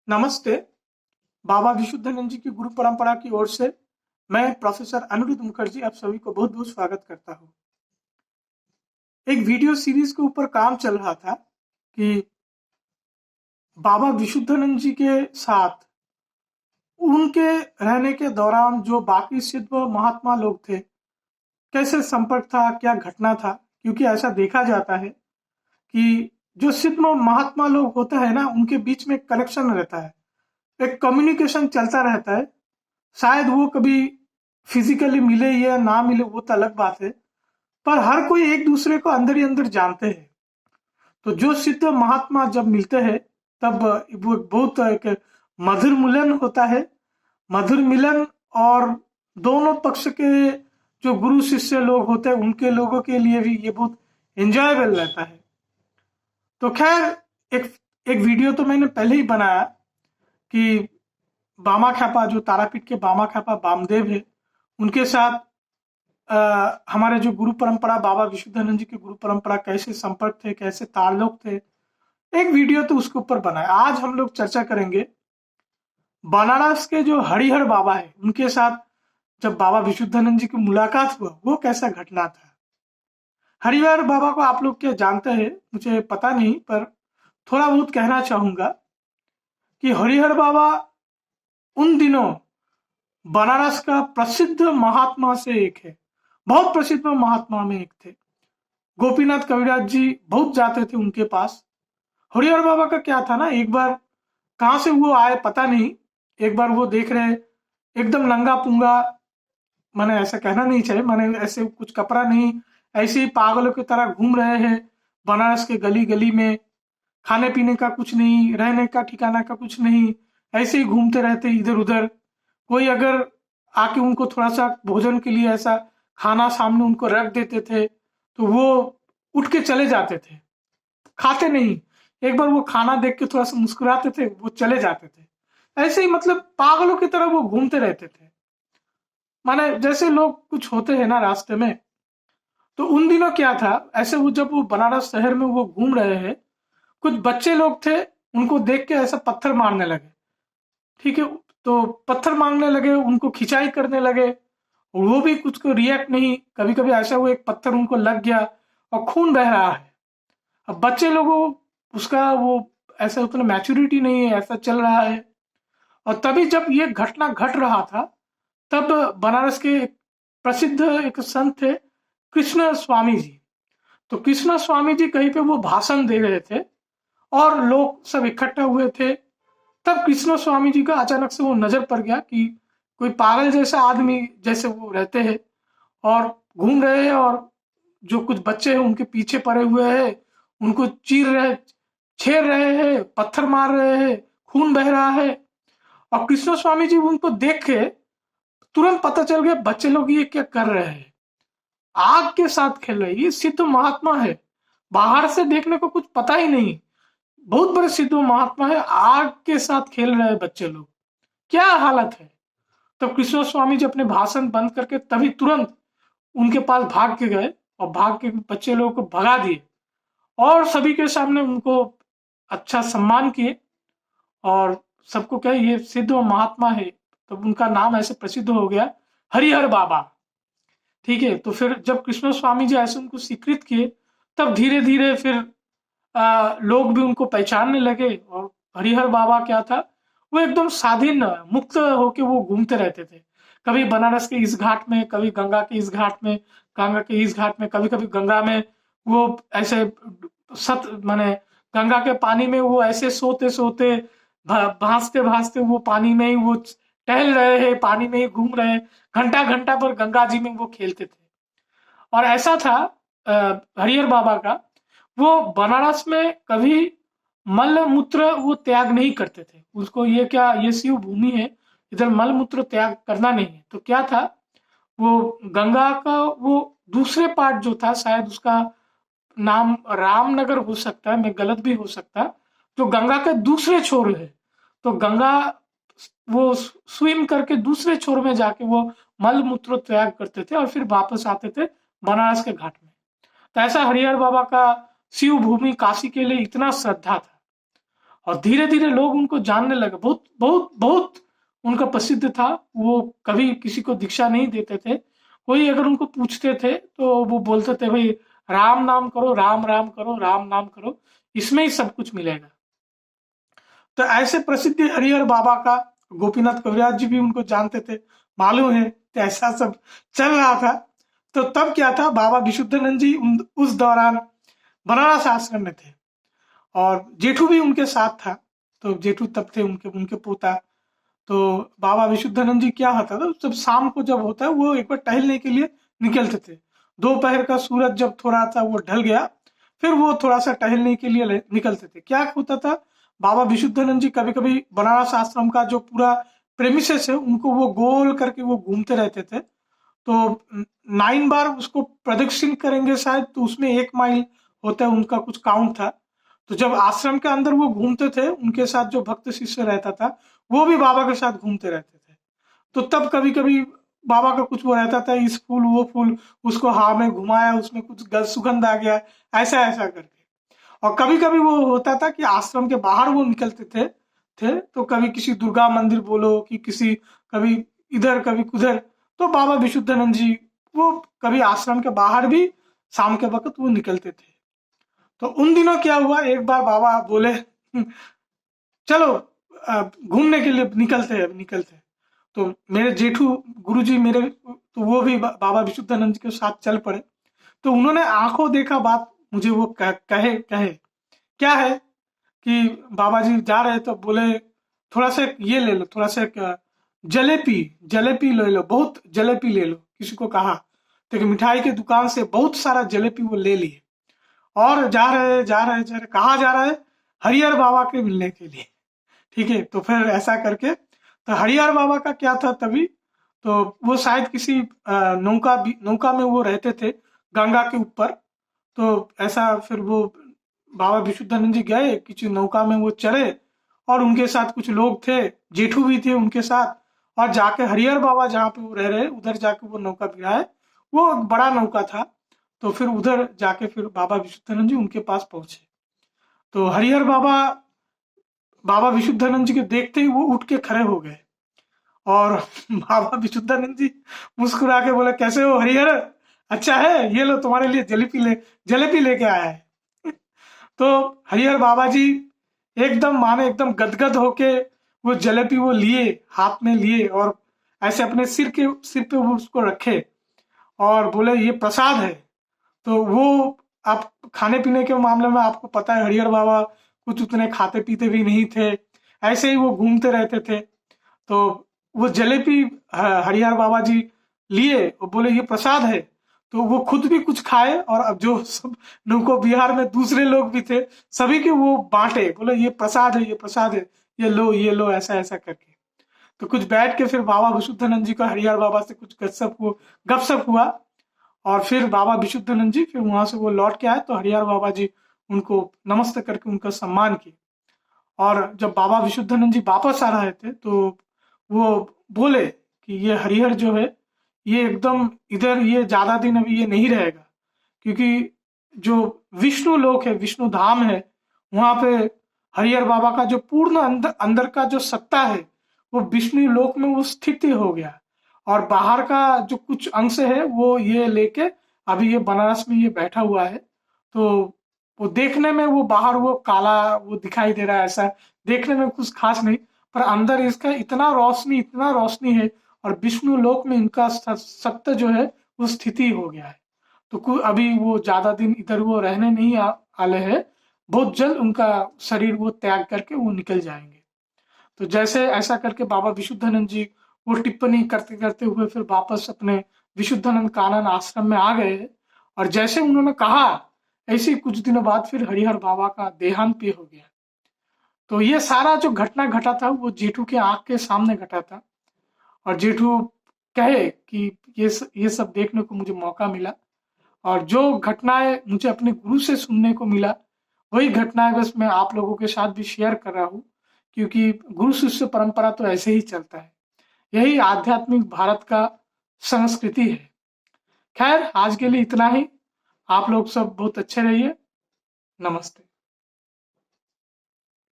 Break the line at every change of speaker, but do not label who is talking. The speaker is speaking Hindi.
नमस्ते। बाबा विशुद्धानंद जी की गुरु परंपरा की ओर से मैं प्रोफेसर अनिरुद्ध मुखर्जी आप सभी को बहुत-बहुत स्वागत करता हूँ। एक वीडियो सीरीज के ऊपर काम चल रहा था कि बाबा विशुद्धानंद जी के साथ उनके रहने के दौरान जो बाकी सिद्ध महात्मा लोग थे, कैसे संपर्क था, क्या घटना था? क्योंकि ऐसा देखा जाता है कि जो सिद्ध महात्मा लोग होते हैं ना, उनके बीच में एक कनेक्शन रहता है, एक कम्युनिकेशन चलता रहता है। शायद वो कभी फिजिकली मिले या ना मिले वो तो अलग बात है, पर हर कोई एक दूसरे को अंदर ही अंदर जानते हैं। तो जो सिद्ध महात्मा जब मिलते हैं तब वो बहुत एक मधुर मिलन होता है। मधुर मिलन और दोनों पक्ष के जो गुरु शिष्य लोग होते हैं उनके लोगों के लिए भी ये बहुत एंजॉयबल रहता है। तो खैर, एक एक वीडियो तो मैंने पहले ही बनाया कि बामा ख्यापा, जो तारापीठ के बामा ख्यापा बामदेव है, उनके साथ हमारे जो गुरु परंपरा बाबा विशुद्धानंद जी की गुरु परंपरा कैसे संपर्क थे, कैसे ताल्लुक थे, एक वीडियो तो उसके ऊपर बनाया। आज हम लोग चर्चा करेंगे बनारस के जो हरिहर बाबा है उनके साथ जब बाबा विशुद्धानंद जी की मुलाकात हुआ, वो कैसा घटना था। हरिहर बाबा को आप लोग क्या जानते हैं मुझे पता नहीं, पर थोड़ा बहुत कहना चाहूंगा कि हरिहर बाबा उन दिनों बनारस का प्रसिद्ध महात्मा से एक है, बहुत प्रसिद्ध महात्मा में एक थे। गोपीनाथ कविराज जी बहुत जाते थे उनके पास। हरिहर बाबा का क्या था ना, एक बार कहां से वो आए पता नहीं, एक बार वो देख रहे एकदम नंगा पुंगा, माने ऐसा कहना नहीं चाहिए, माने ऐसे कुछ कपड़ा नहीं, ऐसे ही पागलों की तरह घूम रहे हैं बनारस के गली गली में। खाने पीने का कुछ नहीं, रहने का ठिकाना का कुछ नहीं, ऐसे ही घूमते रहते इधर उधर। कोई अगर आके उनको थोड़ा सा भोजन के लिए ऐसा खाना सामने उनको रख देते थे तो वो उठ के चले जाते थे, खाते नहीं। एक बार वो खाना देख के थोड़ा सा मुस्कुराते थे, वो चले जाते थे। ऐसे ही मतलब पागलों की तरह वो घूमते रहते थे, माने जैसे लोग कुछ होते हैं ना रास्ते में। तो उन दिनों क्या था, ऐसे वो जब वो बनारस शहर में वो घूम रहे हैं, कुछ बच्चे लोग थे, उनको देख के ऐसा पत्थर मारने लगे। ठीक है, तो पत्थर मारने लगे, उनको खिंचाई करने लगे, और वो भी कुछ को रिएक्ट नहीं। कभी कभी ऐसा हुआ एक पत्थर उनको लग गया और खून बह रहा है। अब बच्चे लोगों उसका वो ऐसा उतना मैच्योरिटी नहीं है, ऐसा चल रहा है। और तभी जब ये घटना घट रहा था, तब बनारस के एक प्रसिद्ध एक संत थे कृष्ण स्वामी जी। तो कृष्ण स्वामी जी कहीं पे वो भाषण दे रहे थे और लोग सब इकट्ठा हुए थे। तब कृष्ण स्वामी जी का अचानक से वो नजर पड़ गया कि कोई पागल जैसा आदमी जैसे वो रहते हैं और घूम रहे हैं, और जो कुछ बच्चे हैं उनके पीछे पड़े हुए हैं, उनको चीर रहे, छेड़ रहे हैं, पत्थर मार रहे हैं, खून बह रहा है। और कृष्ण स्वामी जी उनको देख के तुरंत पता चल गया बच्चे लोग ये क्या कर रहे हैं, आग के साथ खेल रहे हैं। ये सिद्ध महात्मा है, बाहर से देखने को कुछ पता ही नहीं, बहुत बड़े सिद्ध महात्मा है, आग के साथ खेल रहे हैं बच्चे लोग, क्या हालत है। तो कृष्ण स्वामी जी अपने भाषण बंद करके तभी तुरंत उनके पास भाग के गए और भाग के बच्चे लोगों को भगा दिए और सभी के सामने उनको अच्छा सम्मान किए। और सबको कहे ये सिद्ध महात्मा है, तो उनका नाम ऐसे प्रसिद्ध हो गया, हरिहर बाबा। ठीक है, तो फिर जब कृष्ण स्वामी जी ऐसे उनको स्वीकृत किए, तब धीरे धीरे फिर लोग भी उनको पहचानने लगे। और हरिहर बाबा क्या था, वो एकदम स्वाधीन मुक्त होके वो घूमते रहते थे। कभी बनारस के इस घाट में, कभी गंगा के इस घाट में, गंगा के इस घाट में, कभी कभी गंगा में वो ऐसे सत माने गंगा के पानी में वो ऐसे सोते सोते भासते भासते वो पानी में ही वो टहल रहे हैं, पानी में ही घूम रहे हैं, घंटा घंटा पर गंगा जी में वो खेलते थे। और ऐसा था हरिहर बाबा का, वो बनारस में कभी मल मूत्र वो त्याग नहीं करते थे। उसको ये क्या, ये शिव भूमि है, इधर मल मूत्र त्याग करना नहीं है। तो क्या था, वो गंगा का वो दूसरे पार्ट जो था, शायद उसका नाम रामनगर हो सकता है, मैं गलत भी हो सकता, जो गंगा के दूसरे छोर है। तो गंगा वो स्विम करके दूसरे छोर में जाके वो मल मूत्र त्याग करते थे और फिर वापस आते थे बनारस के घाट में। तो ऐसा हरिहर बाबा का शिव भूमि काशी के लिए इतना श्रद्धा था। और धीरे धीरे लोग उनको जानने लगे। बहुत बहुत बहुत उनका प्रसिद्ध था। वो कभी किसी को दीक्षा नहीं देते थे। कोई अगर उनको पूछते थे तो वो बोलते थे, भाई राम नाम करो, राम राम करो, राम नाम करो, इसमें ही सब कुछ मिलेगा। तो ऐसे प्रसिद्ध हरिहर बाबा का गोपीनाथ कविराज जी भी उनको जानते थे, मालूम है। तो ऐसा सब चल रहा था। तो तब क्या था, बाबा विशुद्धानंद जी उस दौरान बनारस आश्रम में थे और जेठू भी उनके साथ था। तो जेठू तब थे उनके उनके पोता। तो बाबा विशुद्धानंद जी क्या होता था, जब शाम को जब होता है वो एक बार टहलने के लिए निकलते थे। दोपहर का सूरज जब थोड़ा सा वो ढल गया, फिर वो थोड़ा सा टहलने के लिए निकलते थे। क्या होता था, बाबा विशुद्धानंद जी कभी कभी बनारस आश्रम का जो पूरा प्रेमिसेस है उनको वो गोल करके वो घूमते रहते थे। तो 9 बार उसको प्रदक्षिण करेंगे शायद, तो उसमें 1 माइल होता है, उनका कुछ काउंट था। तो जब आश्रम के अंदर वो घूमते थे, उनके साथ जो भक्त शिष्य रहता था वो भी बाबा के साथ घूमते रहते थे। तो तब कभी कभी बाबा का कुछ वो रहता था, इस फूल वो फूल, उसको हवा में घुमाया, उसमें कुछ सुगंध आ गया, ऐसा ऐसा करके। और कभी कभी वो होता था कि आश्रम के बाहर वो निकलते थे तो कभी किसी दुर्गा मंदिर बोलो कि किसी, कभी इधर कभी उधर। तो बाबा विशुद्धानंद जी वो कभी आश्रम के बाहर भी शाम के वक्त वो निकलते थे। तो उन दिनों क्या हुआ, एक बार बाबा बोले चलो घूमने के लिए निकलते हैं, निकलते हैं। तो मेरे जेठू गुरुजी मेरे, तो वो भी बाबा विशुद्धानंद जी के साथ चल पड़े। तो उन्होंने आंखों देखा बात मुझे वो कहे कहे क्या है कि बाबा जी जा रहे तो बोले थोड़ा सा ये ले लो, थोड़ा सा जलेबी जलेबी ले लो, बहुत जलेबी ले लो, किसी को कहा। तो एक मिठाई की दुकान से बहुत सारा जलेबी वो ले लिए और जा रहे जा रहे जा रहे, कहाँ जा रहे, हरिहर बाबा के मिलने के लिए। ठीक है, तो फिर ऐसा करके, तो हरिहर बाबा का क्या था तभी, तो वो शायद किसी नौका में वो रहते थे गंगा के ऊपर। तो ऐसा फिर वो बाबा विशुद्धानंद जी गए, किसी नौका में वो चढ़े और उनके साथ कुछ लोग थे, जेठू भी थे उनके साथ। और जाके हरिहर बाबा जहाँ पे वो रह रहे उधर जाके वो नौका भिड़ाए। वो एक बड़ा नौका था। तो फिर उधर जाके फिर बाबा विशुद्धानंद जी उनके पास पहुंचे। तो हरिहर बाबा बाबा विशुद्धानंद जी के देखते ही वो उठ के खड़े हो गए और बाबा विशुद्धानंद जी मुस्कुरा के बोले, कैसे हो हरिहर, अच्छा है, ये लो तुम्हारे लिए जलेबी लेके आया है। तो हरिहर बाबा जी एकदम माने एकदम गदगद होके वो जलेबी वो लिए, हाथ में लिए और ऐसे अपने सिर पे वो उसको रखे और बोले ये प्रसाद है। तो वो, आप खाने पीने के मामले में आपको पता है हरिहर बाबा कुछ उतने खाते पीते भी नहीं थे, ऐसे ही वो घूमते रहते थे। तो वो जलेबी हरिहर बाबा जी लिए और बोले ये प्रसाद है। तो वो खुद भी कुछ खाए और अब जो सब नौको बिहार में दूसरे लोग भी थे सभी के वो बांटे, बोले ये प्रसाद है, ये प्रसाद है, ये लो ऐसा ऐसा करके। तो कुछ बैठ के फिर बाबा विशुद्धानंद जी का हरिहर बाबा से कुछ गपशप हुआ और फिर बाबा विशुद्धानंद जी फिर वहां से वो लौट के आए। तो हरिहर बाबा जी उनको नमस्ते करके उनका सम्मान किए। और जब बाबा विशुद्धानंद जी वापस आ रहे थे तो वो बोले कि ये हरिहर जो है ये एकदम इधर ये ज्यादा दिन अभी ये नहीं रहेगा, क्योंकि जो विष्णु लोक है, विष्णु धाम है, वहां पे हरिहर बाबा का जो पूर्ण अंदर अंदर का जो सत्ता है वो विष्णु लोक में वो स्थित हो गया। और बाहर का जो कुछ अंश है वो ये लेके अभी ये बनारस में ये बैठा हुआ है। तो वो देखने में वो बाहर वो काला वो दिखाई दे रहा है, ऐसा देखने में कुछ खास नहीं, पर अंदर इसका इतना रोशनी है और विष्णु लोक में इनका सत्य जो है वो स्थिति हो गया है। तो अभी वो ज्यादा दिन इधर वो रहने नहीं आले हैं, बहुत जल्द उनका शरीर वो त्याग करके वो निकल जाएंगे। तो जैसे ऐसा करके बाबा विशुद्धानंद जी वो टिप्पणी करते करते हुए फिर वापस अपने विशुद्धानंद कानन आश्रम में आ गए। और जैसे उन्होंने कहा ऐसे ही कुछ दिनों बाद फिर हरिहर बाबा का देहांत भी हो गया। तो ये सारा जो घटना घटा था वो जेठू के आंख के सामने घटा था। और जेठू कहे कि ये सब देखने को मुझे मौका मिला और जो घटनाएं मुझे अपने गुरु से सुनने को मिला वही घटनाएं बस मैं आप लोगों के साथ भी शेयर कर रहा हूँ, क्योंकि गुरु शिष्य परंपरा तो ऐसे ही चलता है। यही आध्यात्मिक भारत का संस्कृति है। खैर आज के लिए इतना ही। आप लोग सब बहुत अच्छे रहिए। नमस्ते।